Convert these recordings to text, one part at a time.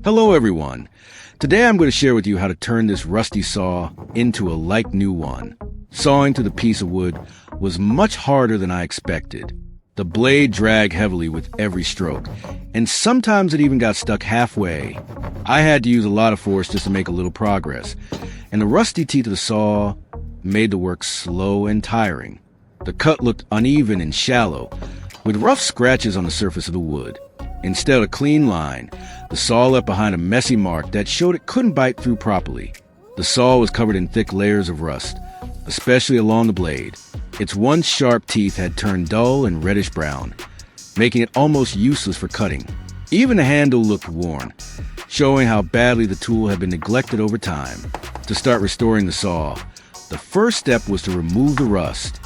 Hello everyone. Today I'm going to share with you how to turn this rusty saw into a like-new one. Sawing through the piece of wood was much harder than I expected. The blade dragged heavily with every stroke, and sometimes it even got stuck halfway. I had to use a lot of force just to make a little progress, and the rusty teeth of the saw made the work slow and tiring. The cut looked uneven and shallow, with rough scratches on the surface of the wood. Instead of a clean line, the saw left behind a messy mark that showed it couldn't bite through properly. The saw was covered in thick layers of rust, especially along the blade. Its once sharp teeth had turned dull and reddish brown, making it almost useless for cutting. Even the handle looked worn, showing how badly the tool had been neglected over time. To start restoring the saw, the first step was to remove the rust.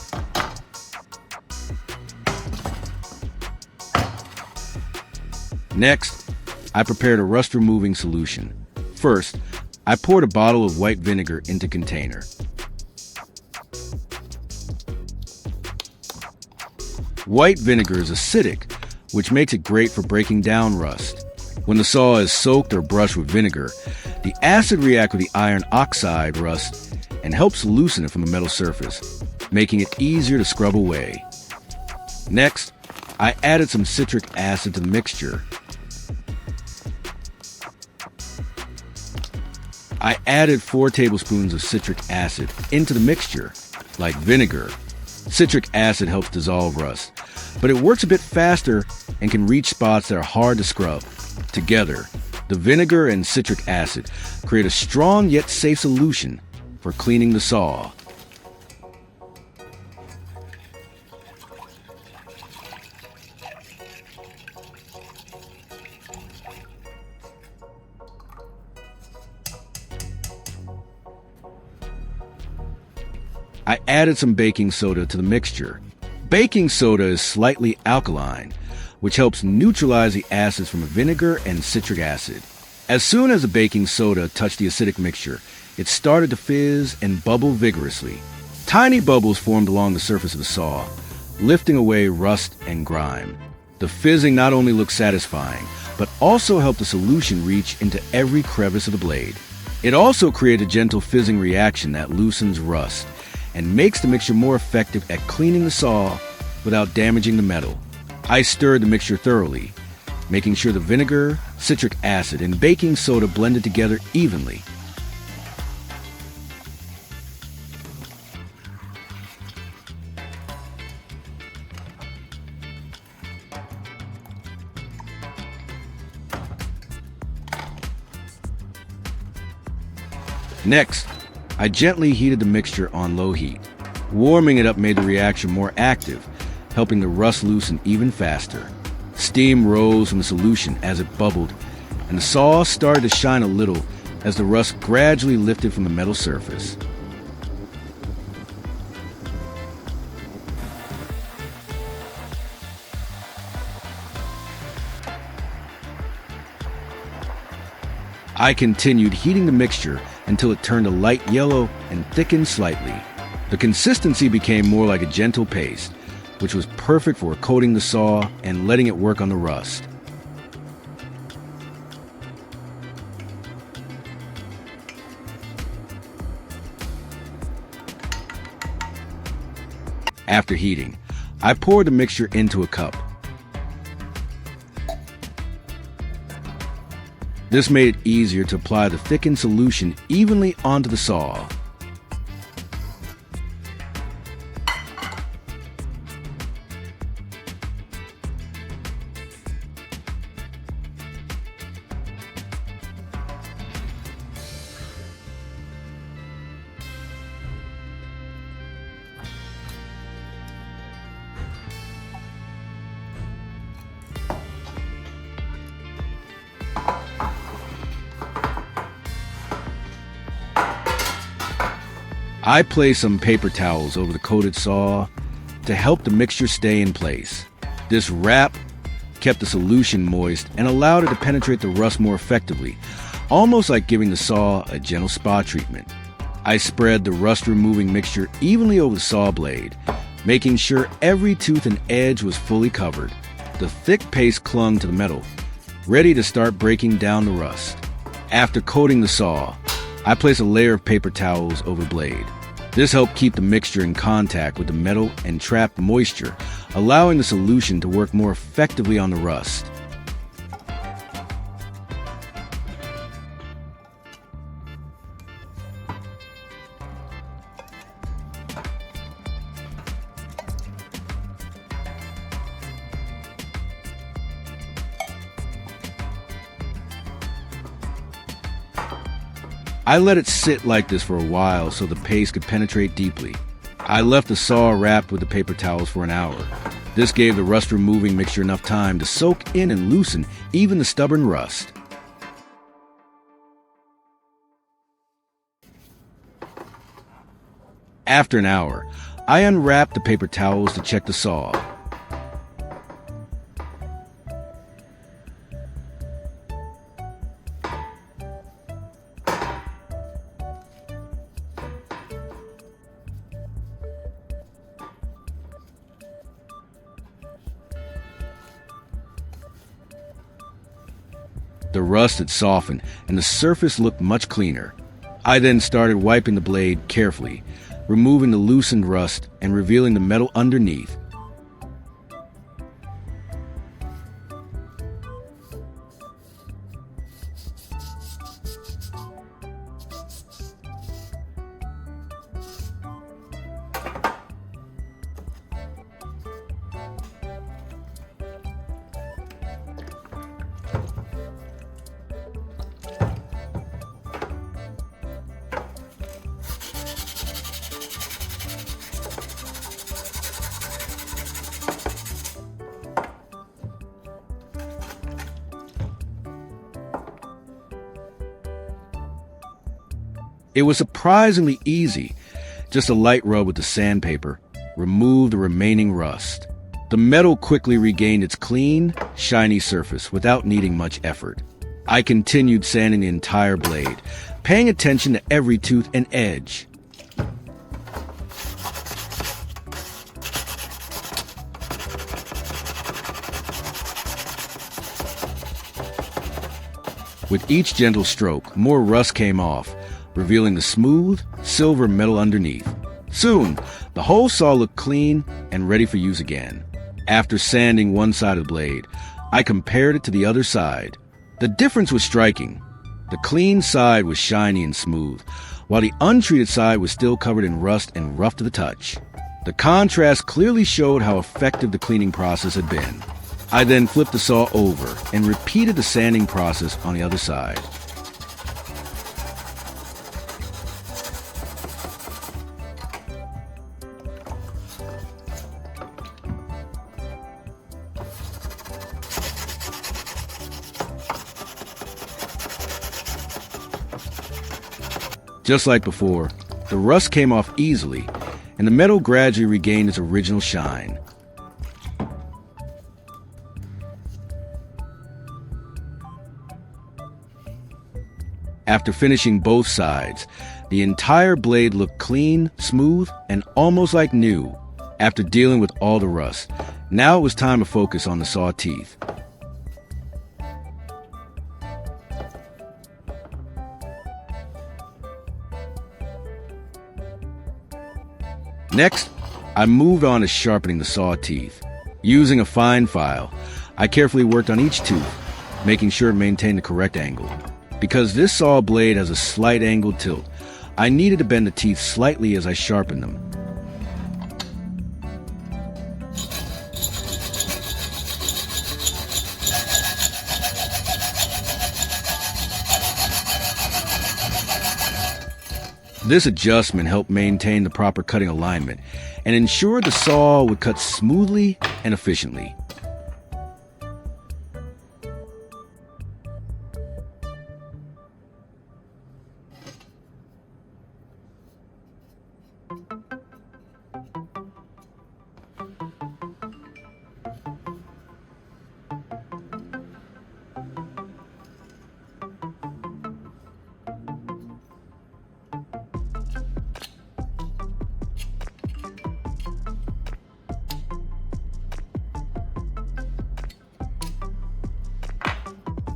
Next, I prepared a rust-removing solution. First, I poured a bottle of white vinegar into a container. White vinegar is acidic, which makes it great for breaking down rust. When the saw is soaked or brushed with vinegar, the acid reacts with the iron oxide rust and helps loosen it from the metal surface, making it easier to scrub away. Next, I added some citric acid to the mixture. I added 4 tablespoons of citric acid into the mixture. Like vinegar, citric acid helps dissolve rust, but it works a bit faster and can reach spots that are hard to scrub. Together, the vinegar and citric acid create a strong yet safe solution for cleaning the saw. I added some baking soda to the mixture. Baking soda is slightly alkaline, which helps neutralize the acids from vinegar and citric acid. As soon as the baking soda touched the acidic mixture, it started to fizz and bubble vigorously. Tiny bubbles formed along the surface of the saw, lifting away rust and grime. The fizzing not only looked satisfying, but also helped the solution reach into every crevice of the blade. It also created a gentle fizzing reaction that loosens rust and makes the mixture more effective at cleaning the saw without damaging the metal. I stirred the mixture thoroughly, making sure the vinegar, citric acid, and baking soda blended together evenly. Next, I gently heated the mixture on low heat. Warming it up made the reaction more active, helping the rust loosen even faster. Steam rose from the solution as it bubbled, and the saw started to shine a little as the rust gradually lifted from the metal surface. I continued heating the mixture until it turned a light yellow and thickened slightly. The consistency became more like a gentle paste, which was perfect for coating the saw and letting it work on the rust. After heating, I poured the mixture into a cup. This made it easier to apply the thickened solution evenly onto the saw. I placed some paper towels over the coated saw to help the mixture stay in place. This wrap kept the solution moist and allowed it to penetrate the rust more effectively, almost like giving the saw a gentle spa treatment. I spread the rust-removing mixture evenly over the saw blade, making sure every tooth and edge was fully covered. The thick paste clung to the metal, ready to start breaking down the rust. After coating the saw, I place a layer of paper towels over the blade. This helped keep the mixture in contact with the metal and trap moisture, allowing the solution to work more effectively on the rust. I let it sit like this for a while so the paste could penetrate deeply. I left the saw wrapped with the paper towels for an hour. This gave the rust-removing mixture enough time to soak in and loosen even the stubborn rust. After an hour, I unwrapped the paper towels to check the saw. The rust had softened, and the surface looked much cleaner. I then started wiping the blade carefully, removing the loosened rust and revealing the metal underneath. It was surprisingly easy. Just a light rub with the sandpaper removed the remaining rust. The metal quickly regained its clean, shiny surface without needing much effort. I continued sanding the entire blade, paying attention to every tooth and edge. With each gentle stroke, more rust came off, revealing the smooth, silver metal underneath. Soon, the whole saw looked clean and ready for use again. After sanding one side of the blade, I compared it to the other side. The difference was striking. The clean side was shiny and smooth, while the untreated side was still covered in rust and rough to the touch. The contrast clearly showed how effective the cleaning process had been. I then flipped the saw over and repeated the sanding process on the other side. Just like before, the rust came off easily, and the metal gradually regained its original shine. After finishing both sides, the entire blade looked clean, smooth, and almost like new. After dealing with all the rust, now it was time to focus on the saw teeth. Next, I moved on to sharpening the saw teeth. Using a fine file, I carefully worked on each tooth, making sure it maintained the correct angle. Because this saw blade has a slight angle tilt, I needed to bend the teeth slightly as I sharpened them. This adjustment helped maintain the proper cutting alignment and ensured the saw would cut smoothly and efficiently.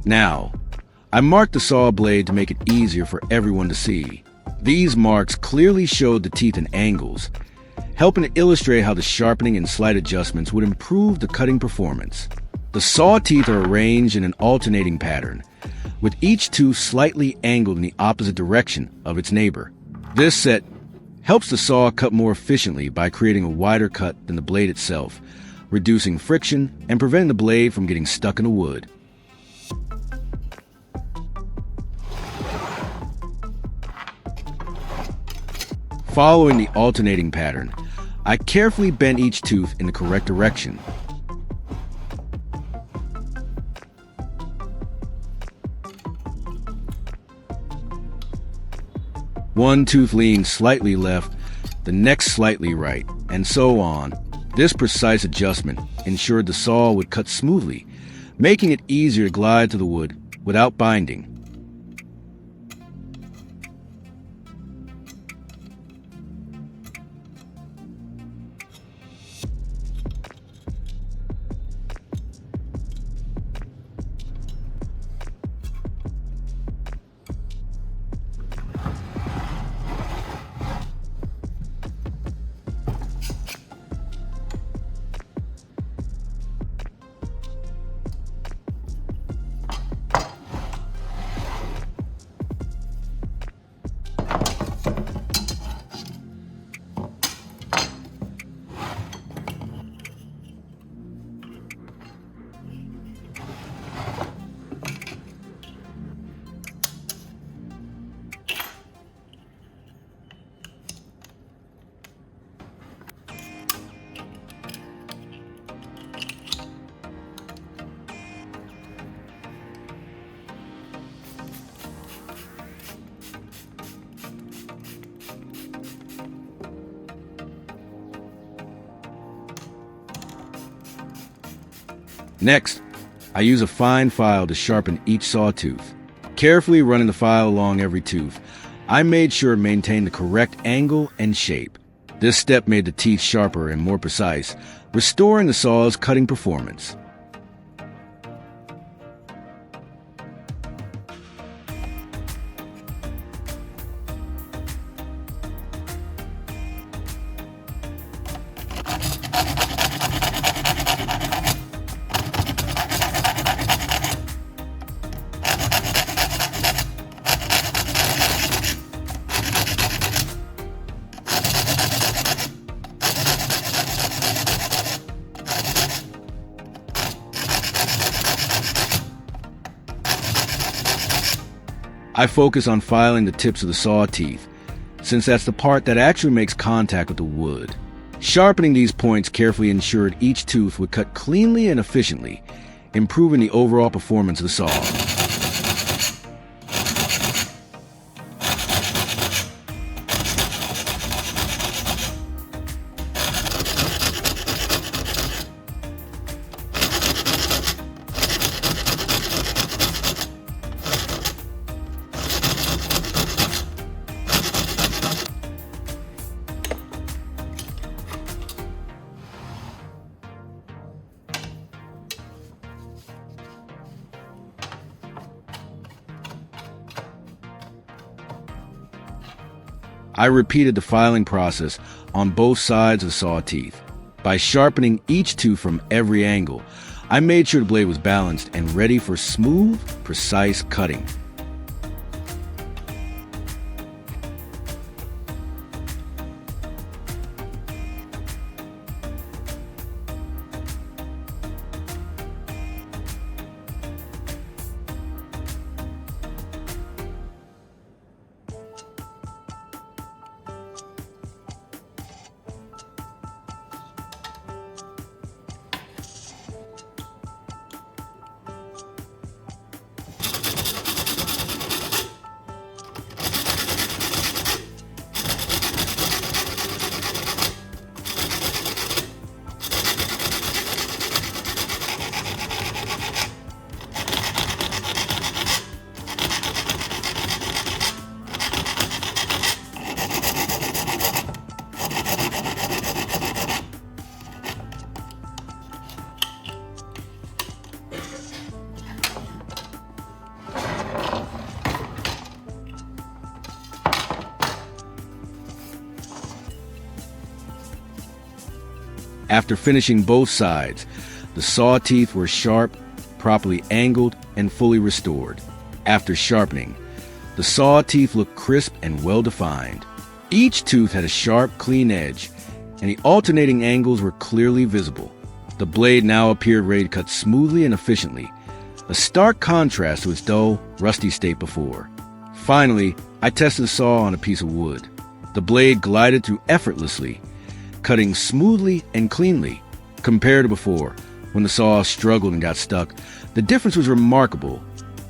Now, I marked the saw blade to make it easier for everyone to see. These marks clearly showed the teeth and angles, helping to illustrate how the sharpening and slight adjustments would improve the cutting performance. The saw teeth are arranged in an alternating pattern, with each tooth slightly angled in the opposite direction of its neighbor. This set helps the saw cut more efficiently by creating a wider cut than the blade itself, reducing friction and preventing the blade from getting stuck in the wood. Following the alternating pattern, I carefully bent each tooth in the correct direction. One tooth leaned slightly left, the next slightly right, and so on. This precise adjustment ensured the saw would cut smoothly, making it easier to glide to the wood without binding. Next, I use a fine file to sharpen each sawtooth. Carefully running the file along every tooth, I made sure it maintained the correct angle and shape. This step made the teeth sharper and more precise, restoring the saw's cutting performance. I focus on filing the tips of the saw teeth, since that's the part that actually makes contact with the wood. Sharpening these points carefully ensured each tooth would cut cleanly and efficiently, improving the overall performance of the saw. I repeated the filing process on both sides of the saw teeth. By sharpening each tooth from every angle, I made sure the blade was balanced and ready for smooth, precise cutting. After finishing both sides, the saw teeth were sharp, properly angled, and fully restored. After sharpening, the saw teeth looked crisp and well-defined. Each tooth had a sharp, clean edge, and the alternating angles were clearly visible. The blade now appeared ready to cut smoothly and efficiently, a stark contrast to its dull, rusty state before. Finally, I tested the saw on a piece of wood. The blade glided through effortlessly, cutting smoothly and cleanly. Compared to before, when the saw struggled and got stuck, the difference was remarkable.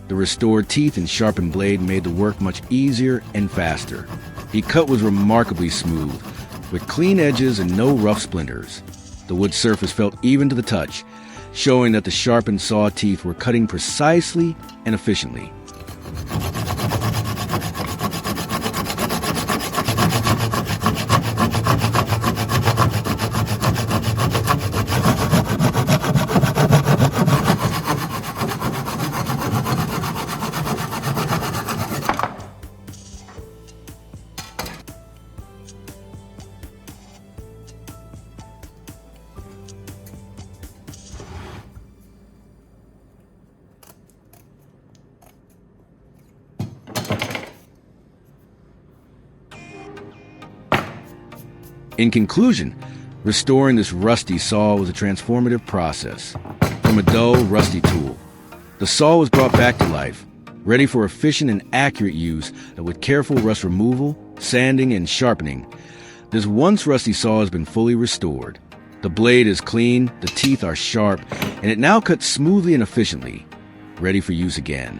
The restored teeth and sharpened blade made the work much easier and faster. The cut was remarkably smooth, with clean edges and no rough splinters. The wood surface felt even to the touch, showing that the sharpened saw teeth were cutting precisely and efficiently. In conclusion, restoring this rusty saw was a transformative process. From a dull, rusty tool, the saw was brought back to life, ready for efficient and accurate use that with careful rust removal, sanding, and sharpening, this once rusty saw has been fully restored. The blade is clean, the teeth are sharp, and it now cuts smoothly and efficiently, ready for use again.